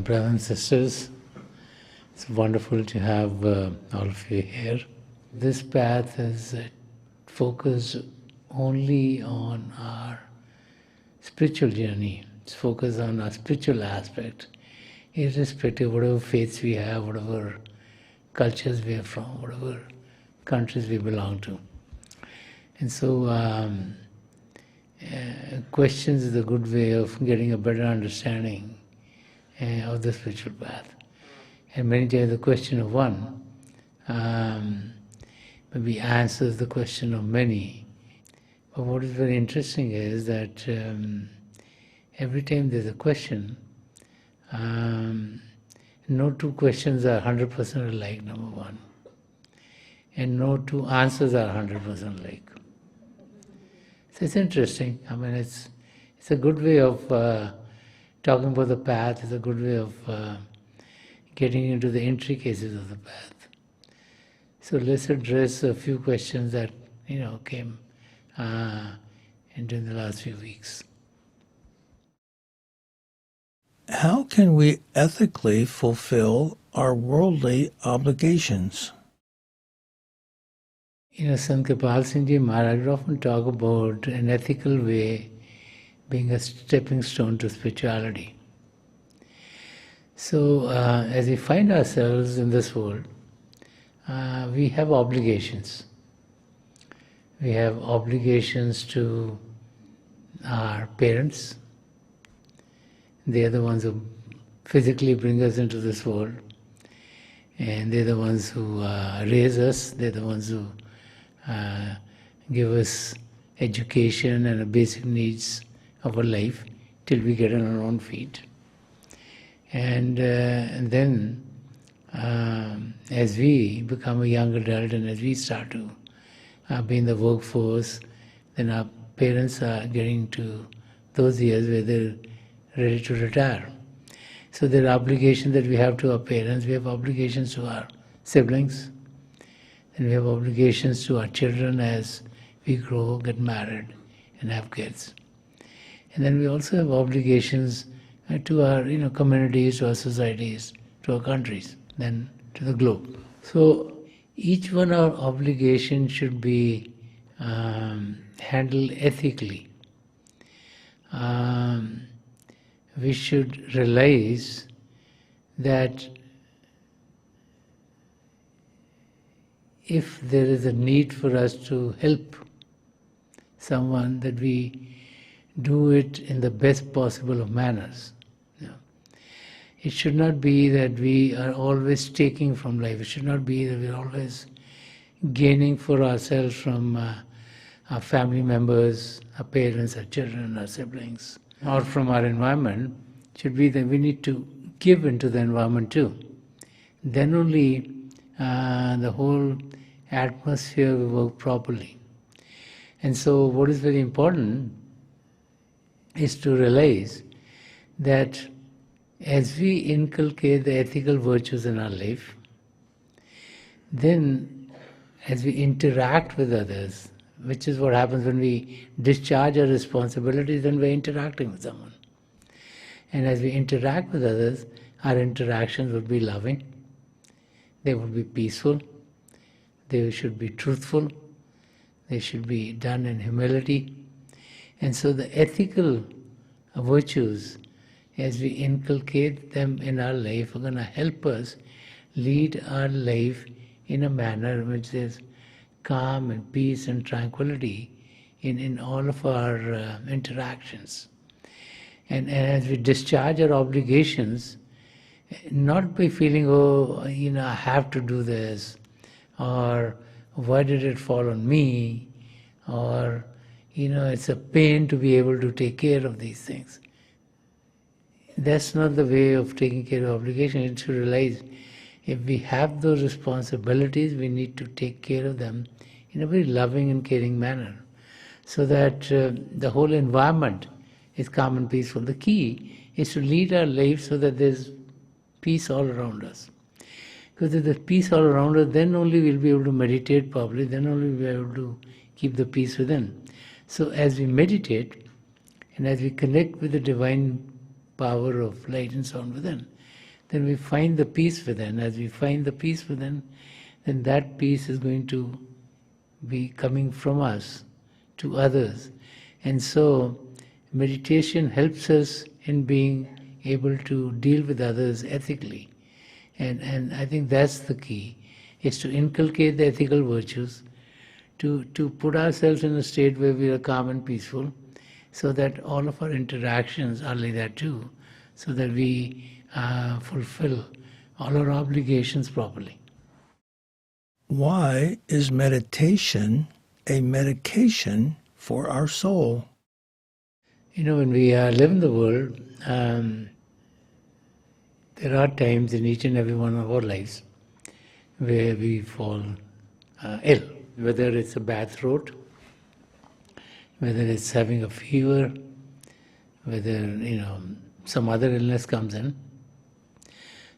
brothers and sisters. It's wonderful to have all of you here. This path is focused only on our spiritual journey. It's focused on our spiritual aspect, irrespective of whatever faiths we have, whatever cultures we are from, whatever countries we belong to. And so questions is a good way of getting a better understanding of the spiritual path. And many times the question of one maybe answers the question of many. But what is very interesting is that every time there's a question, no two questions are 100% alike, number one. And no two answers are 100% alike. So it's interesting. I mean, it's a good way of talking about the path. It's a good way of getting into the intricacies of the path. So let's address a few questions that came in the last few weeks. How can we ethically fulfill our worldly obligations? Sant Rajinder Singh Maharaj would often talk about an ethical way being a stepping stone to spirituality. So as we find ourselves in this world, we have obligations. We have obligations to our parents. They are the ones who physically bring us into this world. And they're the ones who raise us. They're the ones who give us education and the basic needs of our life till we get on our own feet. And then as we become a young adult and as we start to be in the workforce, then our parents are getting to those years where they're ready to retire. So there are obligations that we have to our parents, we have obligations to our siblings, and we have obligations to our children as we grow, get married, and have kids. And then we also have obligations to our communities, to our societies, to our countries, then to the globe. So each one of our obligations should be handled ethically. We should realize that if there is a need for us to help someone, that we do it in the best possible of manners. It should not be that we are always taking from life. It should not be that we are always gaining for ourselves from our family members, our parents, our children, our siblings, or from our environment. It should be that we need to give into the environment too. Then only the whole atmosphere will work properly. And so what is very important is to realize that as we inculcate the ethical virtues in our life, then as we interact with others, which is what happens when we discharge our responsibilities, then we're interacting with someone. And as we interact with others, our interactions will be loving, they will be peaceful, they should be truthful, they should be done in humility. And so the ethical virtues, as we inculcate them in our life, are going to help us lead our life in a manner in which there's calm and peace and tranquility in all of our interactions. And as we discharge our obligations, not by feeling, I have to do this, or why did it fall on me, or it's a pain to be able to take care of these things. That's not the way of taking care of obligation. You should realize if we have those responsibilities, we need to take care of them in a very loving and caring manner, so that the whole environment is calm and peaceful. The key is to lead our life so that there's peace all around us. Because if there's peace all around us, then only we'll be able to meditate properly, then only we'll be able to keep the peace within. So as we meditate, and as we connect with the divine power of light and sound within, then we find the peace within. As we find the peace within, then that peace is going to be coming from us to others. And so meditation helps us in being able to deal with others ethically. And I think that's the key, is to inculcate the ethical virtues, to put ourselves in a state where we are calm and peaceful, so that all of our interactions are like that too, so that we fulfill all our obligations properly. Why is meditation a medication for our soul? When we live in the world, there are times in each and every one of our lives where we fall ill, whether it's a bad throat, whether it's having a fever, whether some other illness comes in.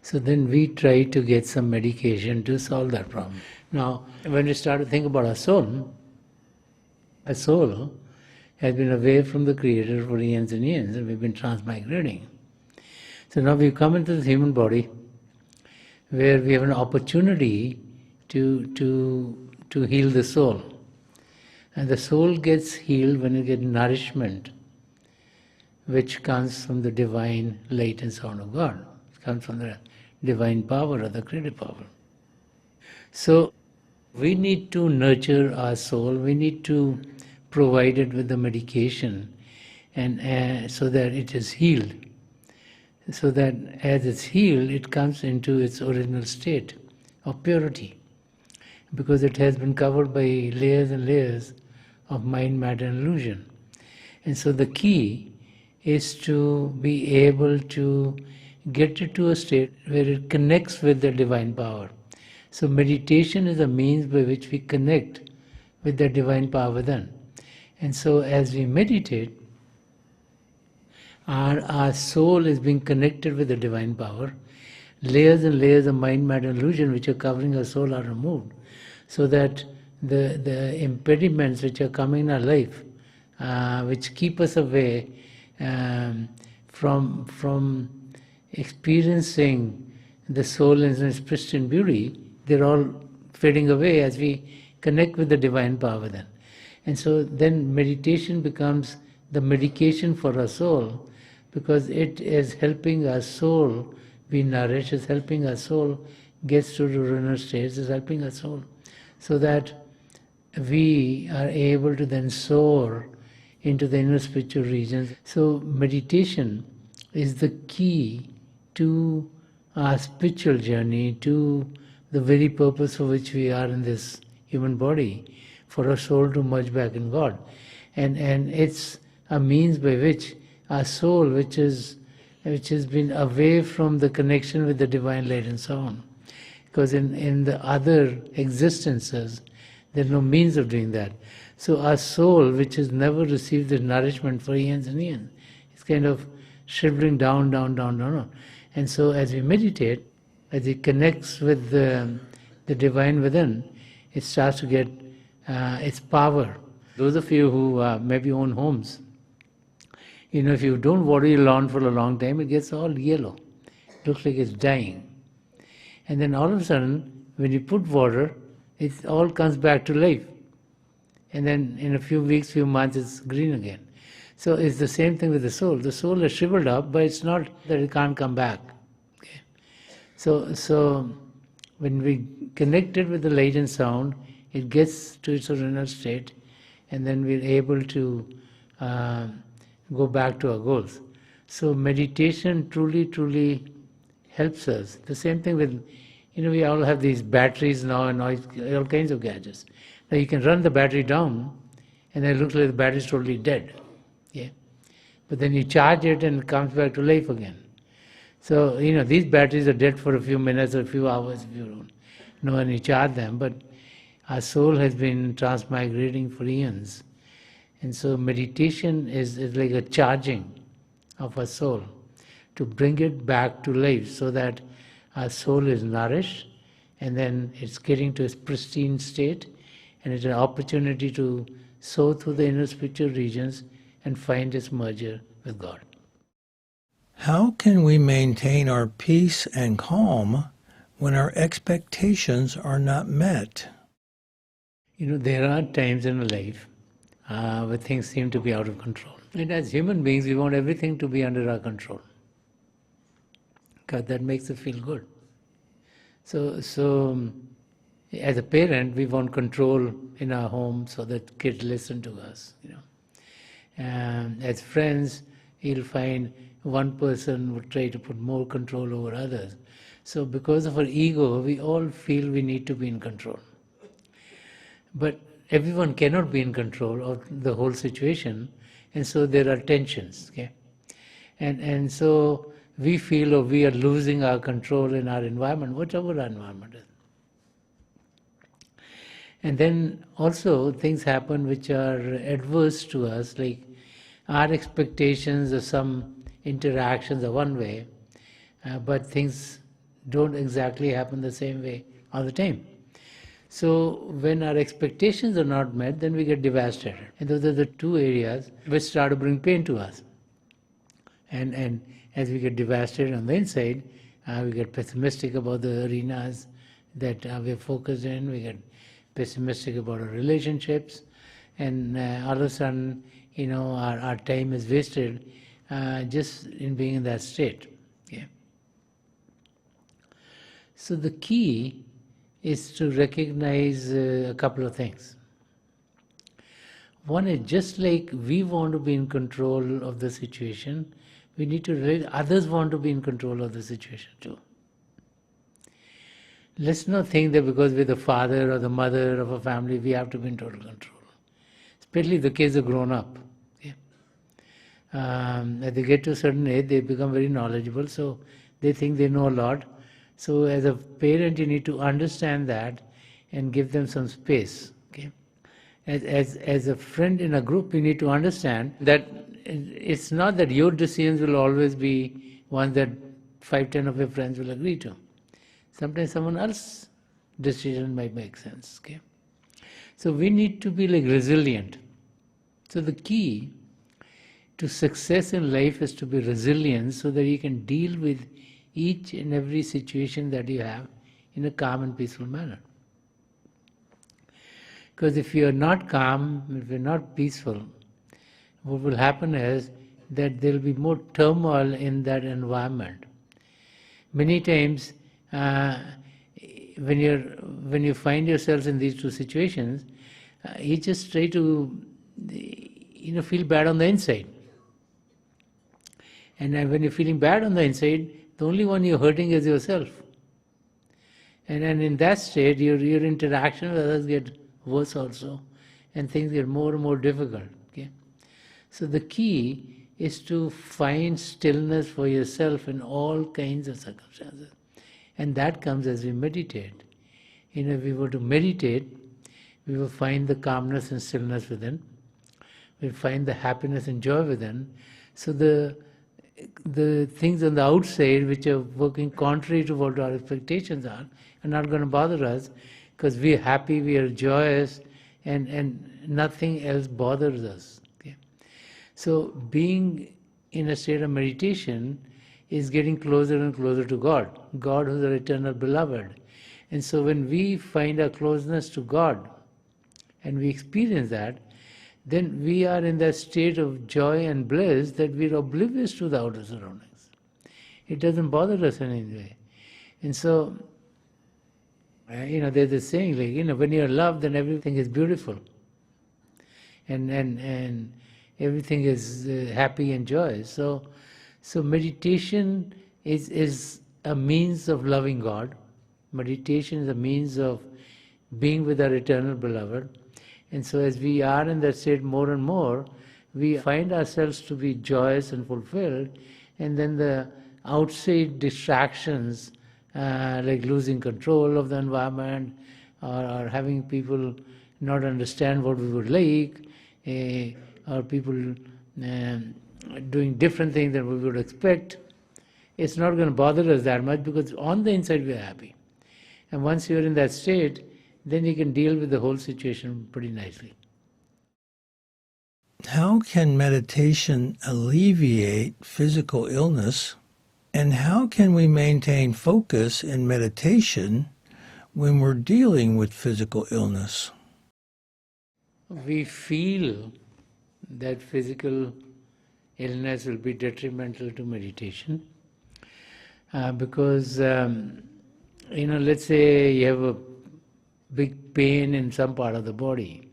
So then we try to get some medication to solve that problem. Now, when we start to think about our soul has been away from the Creator for eons and eons, and we've been transmigrating. So now we've come into this human body where we have an opportunity to heal the soul. And the soul gets healed when it gets nourishment, which comes from the divine light and sound of God. It comes from the divine power or the creative power. So we need to nurture our soul, we need to provide it with the medication, and so that it is healed. So that as it's healed, it comes into its original state of purity, because it has been covered by layers and layers of mind, matter and illusion. And so the key is to be able to get it to a state where it connects with the divine power. So meditation is a means by which we connect with the divine power within. And so as we meditate, our soul is being connected with the divine power. Layers and layers of mind, matter and illusion which are covering our soul are removed, so that the impediments which are coming in our life, which keep us away from experiencing the soul in its pristine beauty, they're all fading away as we connect with the divine power then. And so then meditation becomes the medication for our soul, because it is helping our soul be nourished, is helping our soul get to the inner states, is helping our soul so that we are able to then soar into the inner spiritual regions. So meditation is the key to our spiritual journey, to the very purpose for which we are in this human body, for our soul to merge back in God. And it's a means by which our soul, which has been away from the connection with the divine light and so on, because in the other existences, there's no means of doing that. So our soul, which has never received the nourishment for eons and eons, is kind of shriveling down. And so as we meditate, as it connects with the divine within, it starts to get its power. Those of you who maybe own homes, if you don't water your lawn for a long time, it gets all yellow. It looks like it's dying. And then all of a sudden, when you put water, it all comes back to life. And then in a few weeks, few months, it's green again. So it's the same thing with the soul. The soul is shriveled up, but it's not that it can't come back. Okay? So when we connect it with the light and sound, it gets to its original state, and then we're able to go back to our goals. So meditation truly helps us. The same thing with, we all have these batteries now and all kinds of gadgets. Now you can run the battery down, and then it looks like the battery is totally dead. Yeah? But then you charge it and it comes back to life again. So, these batteries are dead for a few minutes or a few hours if you don't know when you charge them, but our soul has been transmigrating for eons. And so meditation is like a charging of our soul to bring it back to life, so that our soul is nourished, and then it's getting to its pristine state, and it's an opportunity to soar through the inner spiritual regions and find its merger with God. How can we maintain our peace and calm when our expectations are not met? There are times in life where things seem to be out of control. And as human beings, we want everything to be under our control, because that makes us feel good. So as a parent, we want control in our home so that kids listen to us. As friends, you'll find one person would try to put more control over others. So because of our ego, we all feel we need to be in control. But everyone cannot be in control of the whole situation, and so there are tensions. Okay? And so we feel we are losing our control in our environment, whatever our environment is. And then also things happen which are adverse to us, like our expectations of some interactions are one way, but things don't exactly happen the same way all the time. So when our expectations are not met, then we get devastated. And those are the two areas which start to bring pain to us. And as we get devastated on the inside, we get pessimistic about the arenas that we're focused in, we get pessimistic about our relationships, and all of a sudden, our time is wasted just in being in that state. Okay? So the key is to recognize a couple of things. One is, just like we want to be in control of the situation, we need to realize others want to be in control of the situation too. Let's not think that because we're the father or the mother of a family, we have to be in total control. Especially if the kids are grown up. Okay? As they get to a certain age, they become very knowledgeable, so they think they know a lot. So as a parent, you need to understand that and give them some space. Okay? As a friend in a group, you need to understand that it's not that your decisions will always be ones that 5-10 of your friends will agree to. Sometimes someone else's decision might make sense. Okay? So we need to be resilient. So the key to success in life is to be resilient so that you can deal with each and every situation that you have in a calm and peaceful manner. Because if you are not calm, if you are not peaceful, what will happen is that there will be more turmoil in that environment. Many times, when you find yourselves in these two situations, you just try to feel bad on the inside. And when you're feeling bad on the inside, the only one you're hurting is yourself. And in that state, your interaction with others get worse also, and things get more and more difficult. Okay? So the key is to find stillness for yourself in all kinds of circumstances. And that comes as we meditate. If we were to meditate, we will find the calmness and stillness within. We'll find the happiness and joy within. So the things on the outside which are working contrary to what our expectations are not going to bother us, because we are happy, we are joyous, and nothing else bothers us. Okay? So being in a state of meditation is getting closer and closer to God, God who is our eternal beloved. And so when we find our closeness to God and we experience that, then we are in that state of joy and bliss that we are oblivious to the outer surroundings. It doesn't bother us in any way. And so, there's this saying, when you're loved, then everything is beautiful. And everything is happy and joyous. So meditation is a means of loving God. Meditation is a means of being with our eternal beloved. And so as we are in that state more and more, we find ourselves to be joyous and fulfilled, and then the outside distractions, like losing control of the environment, or having people not understand what we would like, or people doing different things than we would expect, it's not going to bother us that much, because on the inside we are happy. And once you're in that state, then you can deal with the whole situation pretty nicely. How can meditation alleviate physical illness? And how can we maintain focus in meditation when we're dealing with physical illness? We feel that physical illness will be detrimental to meditation because, let's say you have a big pain in some part of the body.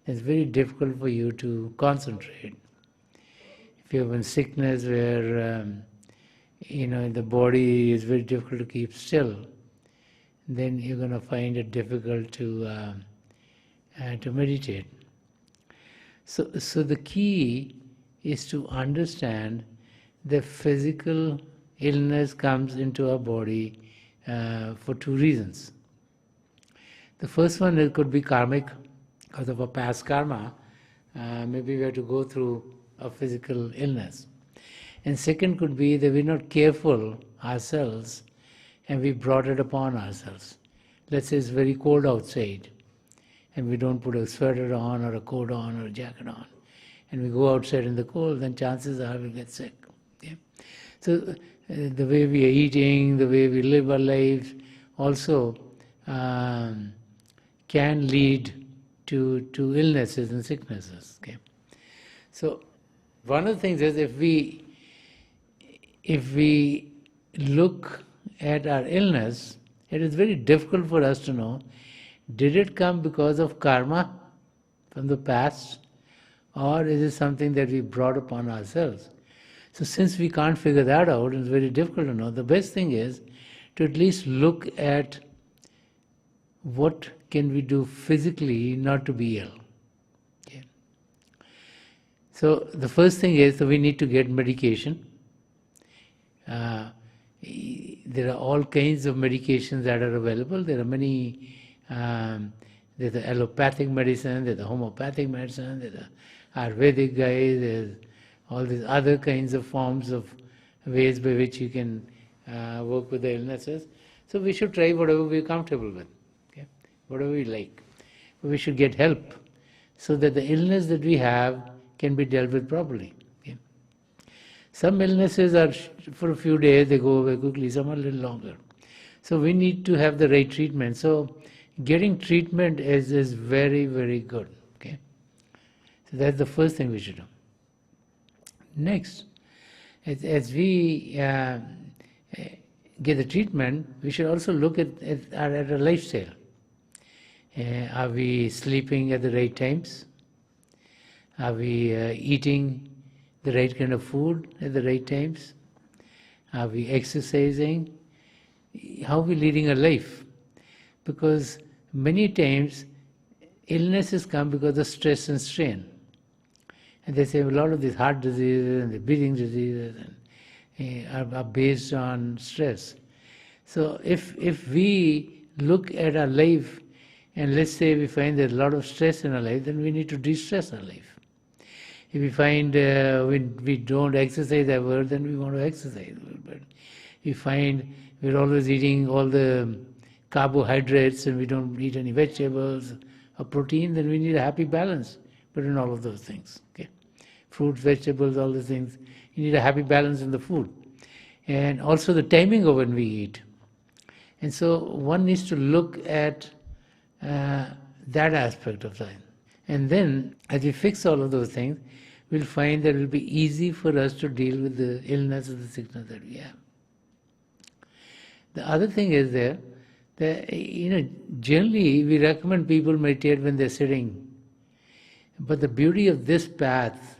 It's very difficult for you to concentrate. If you have a sickness where, the body is very difficult to keep still, then you're going to find it difficult to meditate. So the key is to understand that physical illness comes into our body for two reasons. The first one, it could be karmic, because of a past karma. Maybe we have to go through a physical illness. And second could be that we're not careful ourselves and we brought it upon ourselves. Let's say it's very cold outside and we don't put a sweater on or a coat on or a jacket on, and we go outside in the cold, then chances are we'll get sick. Okay? So the way we are eating, the way we live our lives also can lead to illnesses and sicknesses. Okay? So one of the things is if we look at our illness, it is very difficult for us to know, did it come because of karma from the past, or is it something that we brought upon ourselves? So since we can't figure that out, it's very difficult to know, the best thing is to at least look at what can we do physically not to be ill. Okay. So the first thing is that we need to get medication. There are all kinds of medications that are available. There are many, there's the allopathic medicine, there's the homeopathic medicine, there's the Ayurvedic guys, there's all these other kinds of forms of ways by which you can work with the illnesses. So we should try whatever we're comfortable with, okay? Whatever we like. But we should get help so that the illness that we have can be dealt with properly. Okay? Some illnesses are for a few days, they go away quickly, some are a little longer. So we need to have the right treatment. So getting treatment is very, very good. Okay? So that's the first thing we should do. Next, as we get the treatment, we should also look at our lifestyle. Are we sleeping at the right times? Are we eating the right kind of food at the right times? Are we exercising? How are we leading a life? Because many times illnesses come because of stress and strain. And they say a lot of these heart diseases and the breathing diseases are based on stress. So if we look at our life and let's say we find there's a lot of stress in our life, then we need to de-stress our life. If we find we don't exercise ever, then we want to exercise a little bit. If we find we're always eating all the carbohydrates and we don't eat any vegetables or protein, then we need a happy balance between all of those things. Okay? Fruits, vegetables, all these things. You need a happy balance in the food. And also the timing of when we eat. And so one needs to look at that aspect of life. And then, as we fix all of those things, we'll find that it will be easy for us to deal with the illness or the sickness that we have. The other thing is that generally we recommend people meditate when they're sitting. But the beauty of this path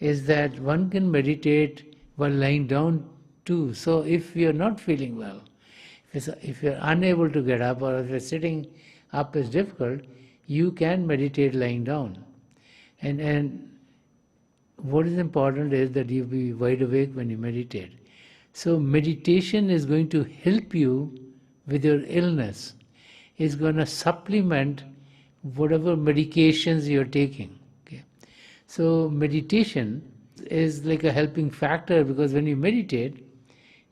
is that one can meditate while lying down too. So if you're not feeling well, if you're unable to get up, or if you're sitting up is difficult, you can meditate lying down. And what is important is that you be wide awake when you meditate. So meditation is going to help you with your illness. It's going to supplement whatever medications you're taking. Okay? So meditation is like a helping factor, because when you meditate,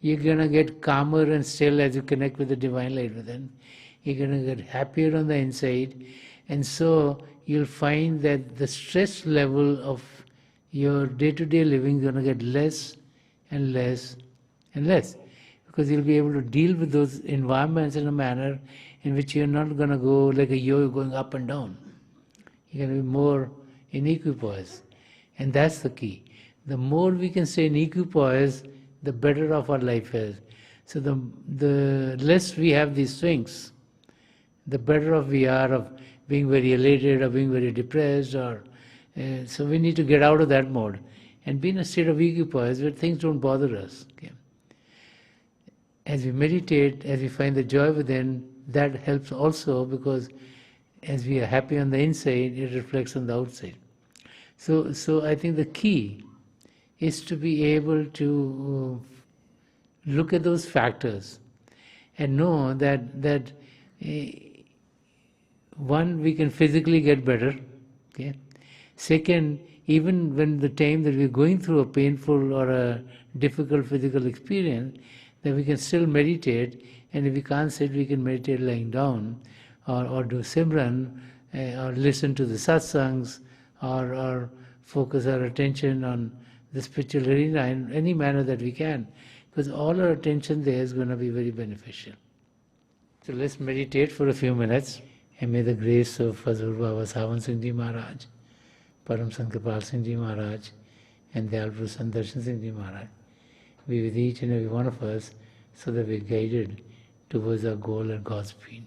you're going to get calmer and still as you connect with the divine light within. You're going to get happier on the inside. And so you'll find that the stress level of your day-to-day living is going to get less and less and less, because you'll be able to deal with those environments in a manner in which you're not going to go like a yo-yo going up and down. You're going to be more in equipoise. And that's the key. The more we can stay in equipoise, the better off our life is. So the less we have these swings, the better off we are of being very elated or being very depressed. So we need to get out of that mode and be in a state of equipoise where things don't bother us. Okay? As we meditate, as we find the joy within, that helps also, because as we are happy on the inside, it reflects on the outside. So I think the key is to be able to look at those factors and know that one, we can physically get better. Okay? Second, even when the time that we're going through a painful or a difficult physical experience, that we can still meditate, and if we can't sit, we can meditate lying down, or do Simran, or listen to the satsangs, or focus our attention on the spiritual arena in any manner that we can, because all our attention there is going to be very beneficial. So let's meditate for a few minutes, and may the grace of Hazur Baba Sawan Singh Ji Maharaj, Param Sant Kripal Singh Ji Maharaj, and Dayal Guru Sant Darshan Singh Ji Maharaj be with each and every one of us, so that we're guided towards our goal and Godspeed.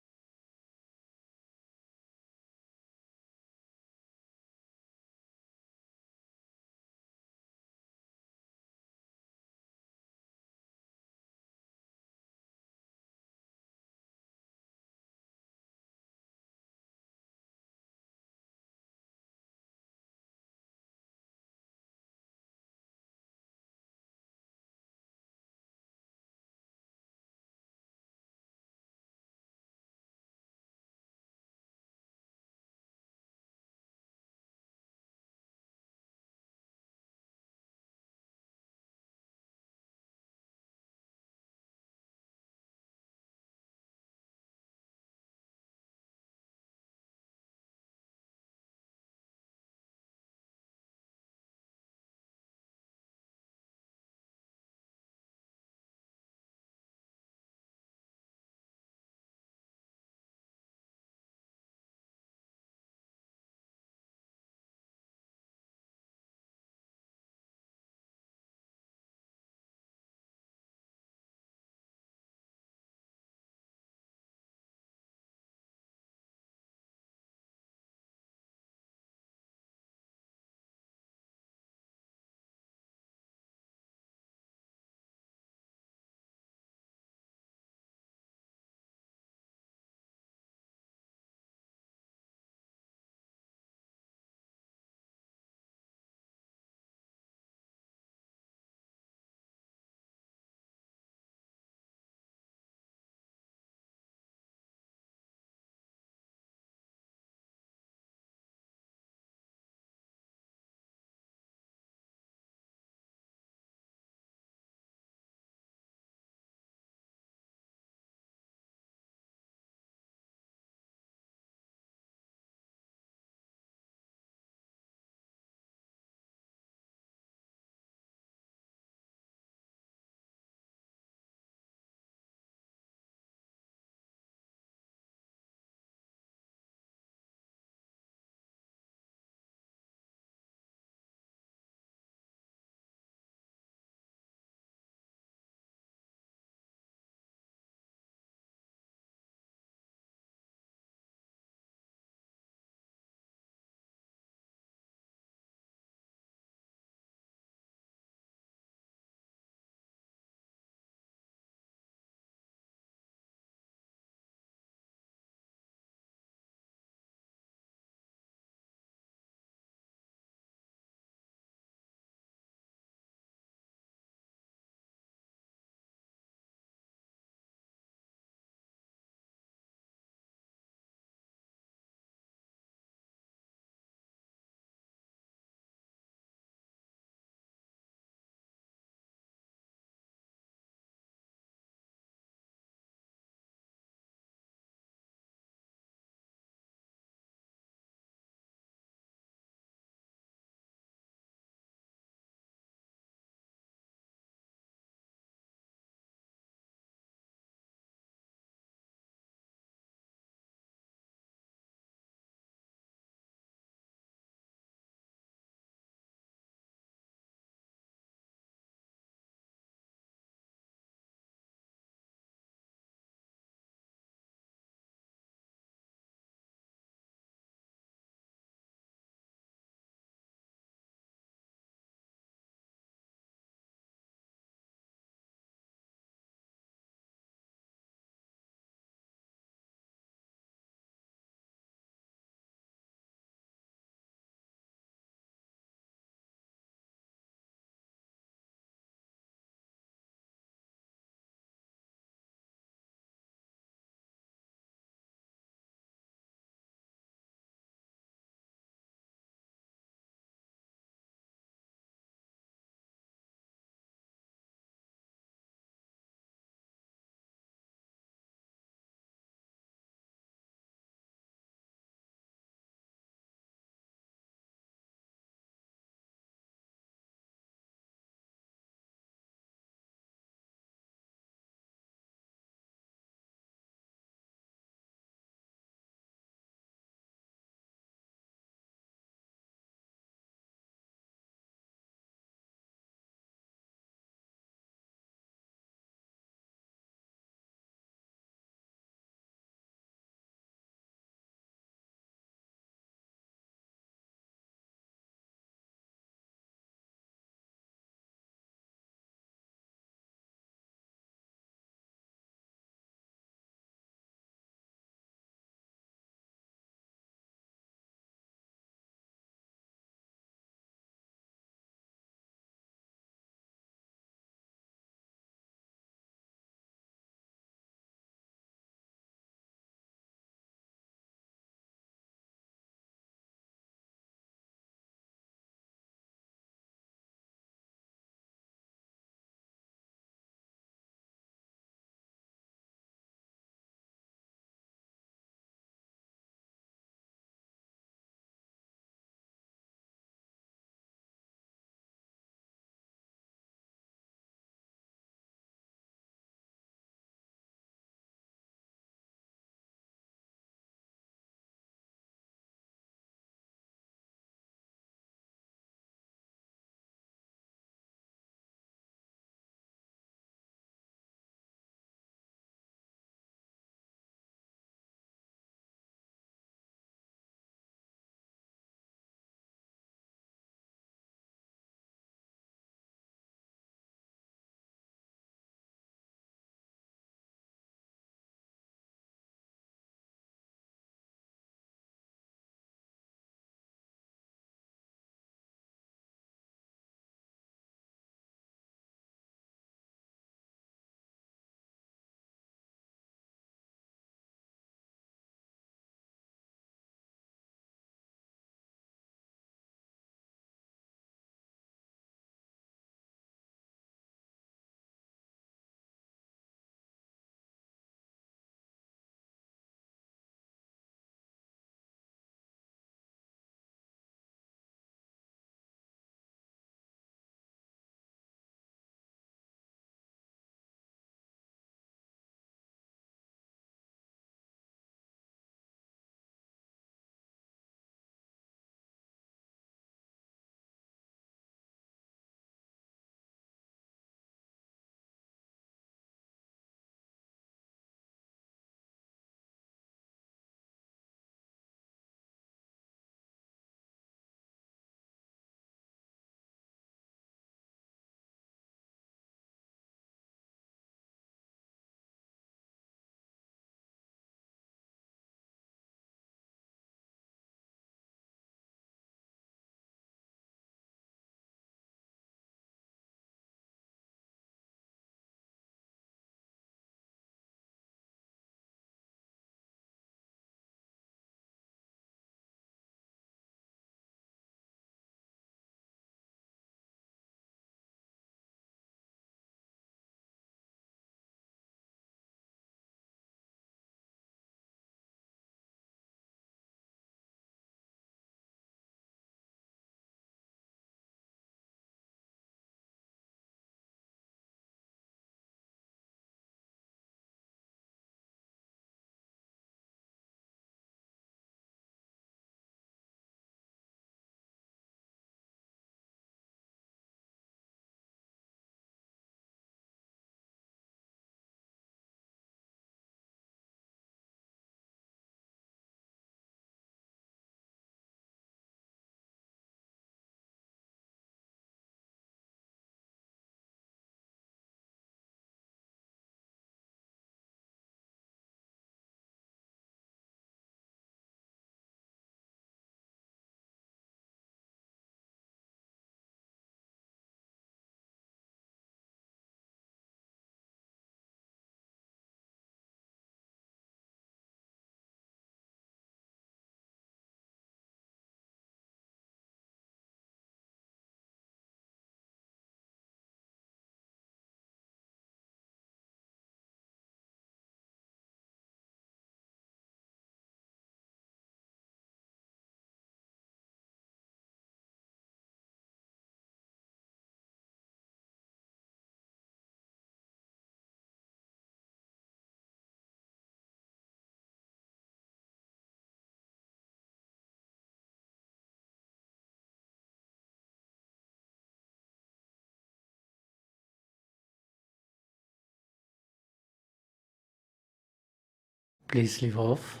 Please leave off.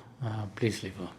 Please leave off.